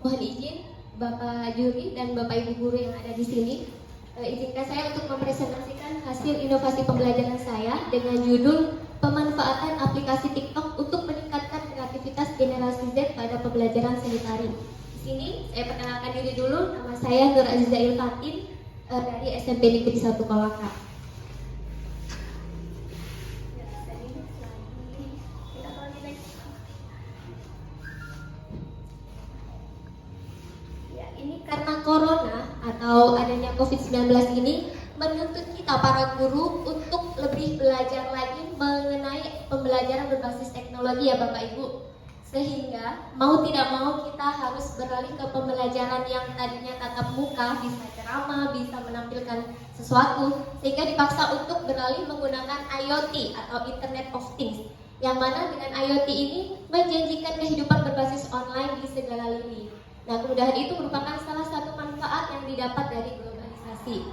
Mohon izin Bapak Juri dan Bapak Ibu Guru yang ada di sini, izinkan saya untuk mempresentasikan hasil inovasi pembelajaran saya dengan judul pemanfaatan aplikasi TikTok untuk meningkatkan kreativitas generasi Z pada pembelajaran seni tari. Di sini saya perkenalkan diri dulu, nama saya Nur Aziza Ilfatin dari SMP Negeri 1 Kolaka. Karena corona atau adanya COVID-19 ini menuntut kita para guru untuk lebih belajar lagi mengenai pembelajaran berbasis teknologi ya Bapak Ibu. Sehingga mau tidak mau kita harus beralih ke pembelajaran yang tadinya tatap muka, bisa ceramah, bisa menampilkan sesuatu, sehingga dipaksa untuk beralih menggunakan IoT atau Internet of Things, yang mana dengan IoT ini menjanjikan kehidupan berbasis online di segala lini. Nah, kemudahan itu merupakan salah satu manfaat yang didapat dari globalisasi.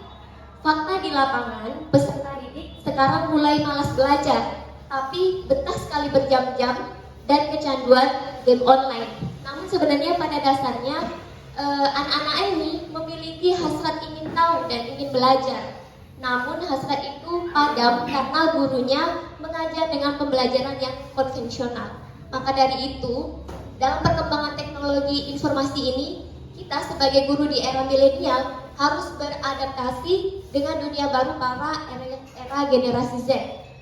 Fakta di lapangan, peserta didik sekarang mulai malas belajar, tapi betah sekali berjam-jam dan kecanduan game online. Namun sebenarnya pada dasarnya anak-anak ini memiliki hasrat ingin tahu dan ingin belajar. Namun hasrat itu padam karena gurunya mengajar dengan pembelajaran yang konvensional. Maka dari itu, dalam perkembangan teknologi informasi ini, kita sebagai guru di era milenial harus beradaptasi dengan dunia baru para era generasi Z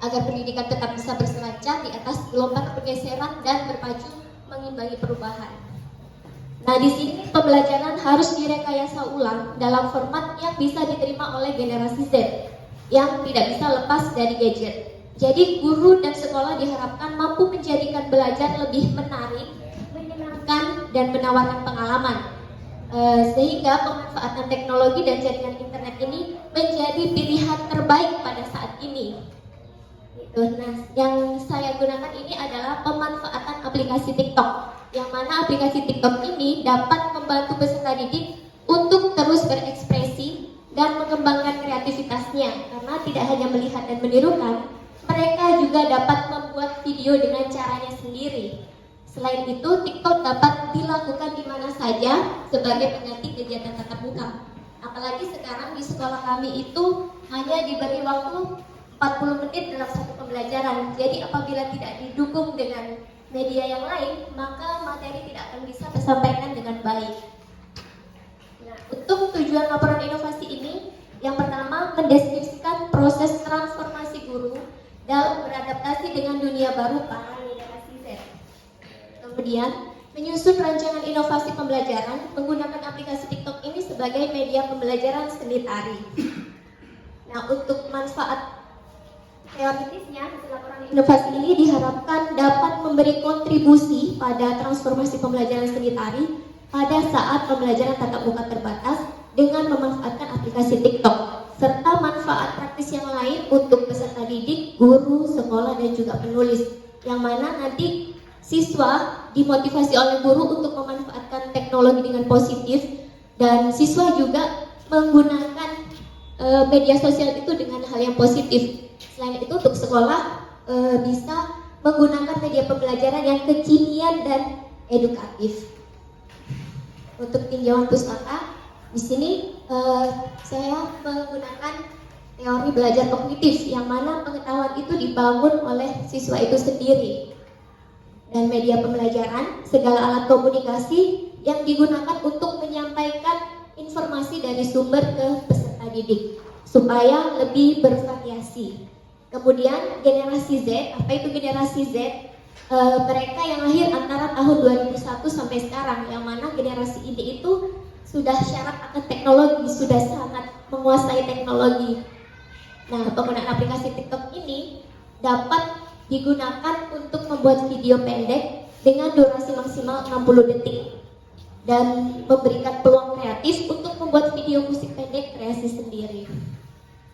agar pendidikan tetap bisa berselancar di atas gelombang pergeseran dan berpacu mengimbangi perubahan. Nah, di sini pembelajaran harus direkayasa ulang dalam format yang bisa diterima oleh generasi Z yang tidak bisa lepas dari gadget. Jadi guru dan sekolah diharapkan mampu menjadikan belajar lebih menarik, menyenangkan, dan menawarkan pengalaman, sehingga pemanfaatan teknologi dan jaringan internet ini menjadi pilihan terbaik pada saat ini. Nah, yang saya gunakan ini adalah pemanfaatan aplikasi TikTok, yang mana aplikasi TikTok ini dapat membantu peserta didik untuk terus berekspresi dan mengembangkan kreativitasnya, karena tidak hanya melihat dan menirukan, mereka juga dapat membuat video dengan caranya sendiri. Selain itu, TikTok dapat dilakukan di mana saja sebagai pengganti kegiatan tatap muka. Apalagi sekarang di sekolah kami itu hanya diberi waktu 40 menit dalam satu pembelajaran. Jadi apabila tidak didukung dengan media yang lain, maka materi tidak akan bisa tersampaikan dengan baik. Nah, untuk tujuan laporan inovasi ini, yang pertama mendeskripsikan proses transformasi guru dalam beradaptasi dengan dunia baru para generasi Z. Kemudian, menyusun rancangan inovasi pembelajaran menggunakan aplikasi TikTok ini sebagai media pembelajaran seni tari. Nah, untuk manfaat teoritisnya, laporan inovasi ini diharapkan dapat memberi kontribusi pada transformasi pembelajaran seni tari pada saat pembelajaran tatap muka terbatas dengan memanfaatkan aplikasi TikTok, serta manfaat praktis yang lain untuk peserta didik, guru, sekolah, dan juga penulis, yang mana nanti siswa dimotivasi oleh guru untuk memanfaatkan teknologi dengan positif, dan siswa juga menggunakan media sosial itu dengan hal yang positif. Selain itu, untuk sekolah bisa menggunakan media pembelajaran yang kekinian dan edukatif. Untuk tinjauan pustaka, di sini saya menggunakan teori belajar kognitif, yang mana pengetahuan itu dibangun oleh siswa itu sendiri. Dan media pembelajaran, segala alat komunikasi yang digunakan untuk menyampaikan informasi dari sumber ke peserta didik supaya lebih bervariasi. Kemudian generasi Z, apa itu generasi Z? Mereka yang lahir antara tahun 2001 sampai sekarang, yang mana generasi ini itu sudah syarat akan teknologi, sudah sangat menguasai teknologi. Nah, penggunaan aplikasi TikTok ini dapat digunakan untuk membuat video pendek dengan durasi maksimal 60 detik dan memberikan peluang kreatif untuk membuat video musik pendek kreasi sendiri.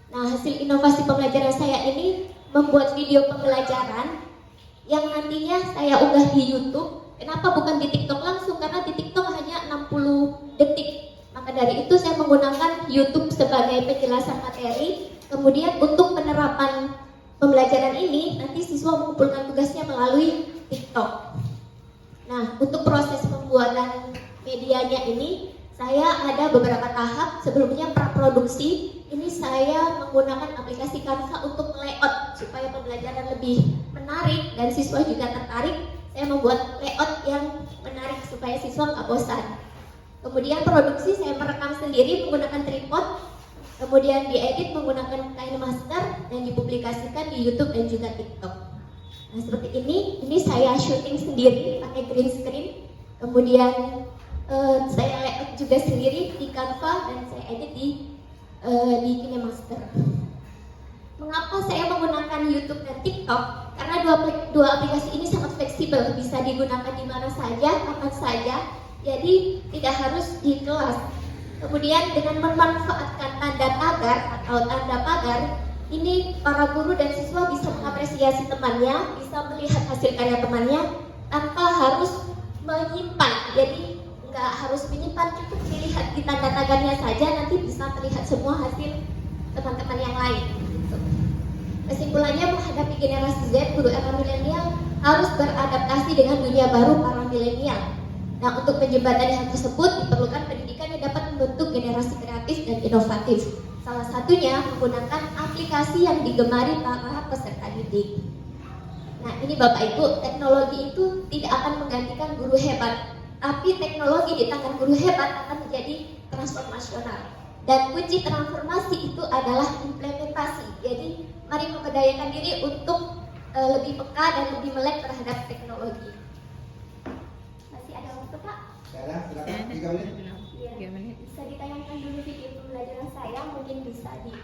Nah, hasil inovasi pembelajaran saya ini membuat video pembelajaran yang nantinya saya unggah di YouTube. Kenapa bukan di TikTok langsung? Karena di TikTok hanya 60 detik. Maka dari itu saya menggunakan YouTube sebagai penjelasan materi. Kemudian untuk penerapan pembelajaran ini, nanti siswa mengumpulkan tugasnya melalui TikTok. Nah, untuk proses pembuatan medianya ini saya ada beberapa tahap. Sebelumnya praproduksi, ini saya menggunakan aplikasi Canva untuk layout supaya pembelajaran lebih menarik dan siswa juga tertarik. Saya membuat layout yang menarik supaya siswa nggak bosan. Kemudian produksi saya merekam sendiri menggunakan tripod, kemudian diedit menggunakan KineMaster dan dipublikasikan di YouTube dan juga TikTok. Nah seperti ini saya syuting sendiri pakai green screen, kemudian saya layout juga sendiri di Canva dan saya edit di KineMaster. Mengapa saya menggunakan YouTube dan TikTok? Karena dua aplikasi ini sangat fleksibel, bisa digunakan di mana saja, kapan saja. Jadi tidak harus di kelas. Kemudian dengan memanfaatkan tanda tagar atau tanda pagar, ini para guru dan siswa bisa mengapresiasi temannya, bisa melihat hasil karya temannya tanpa harus menyimpan. Jadi nggak harus menyimpan, cukup dilihat di tanda tagarnya saja, nanti bisa terlihat semua hasil teman-teman yang lain. Kesimpulannya, menghadapi generasi Z, guru era milenial harus beradaptasi dengan dunia baru para milenial. Nah, untuk menjembatani hal tersebut diperlukan pendidikan yang dapat membentuk generasi kreatif dan inovatif. Salah satunya menggunakan aplikasi yang digemari para peserta didik. Nah, ini Bapak Ibu, teknologi itu tidak akan menggantikan guru hebat, tapi teknologi di tangan guru hebat akan menjadi transformasional. Dan kunci transformasi itu adalah implementasi. Jadi, mari memberdayakan diri untuk lebih peka dan lebih melek terhadap teknologi. Silakan 3 menit. Iya. Bisa ditayangkan dulu video pembelajaran saya, mungkin bisa di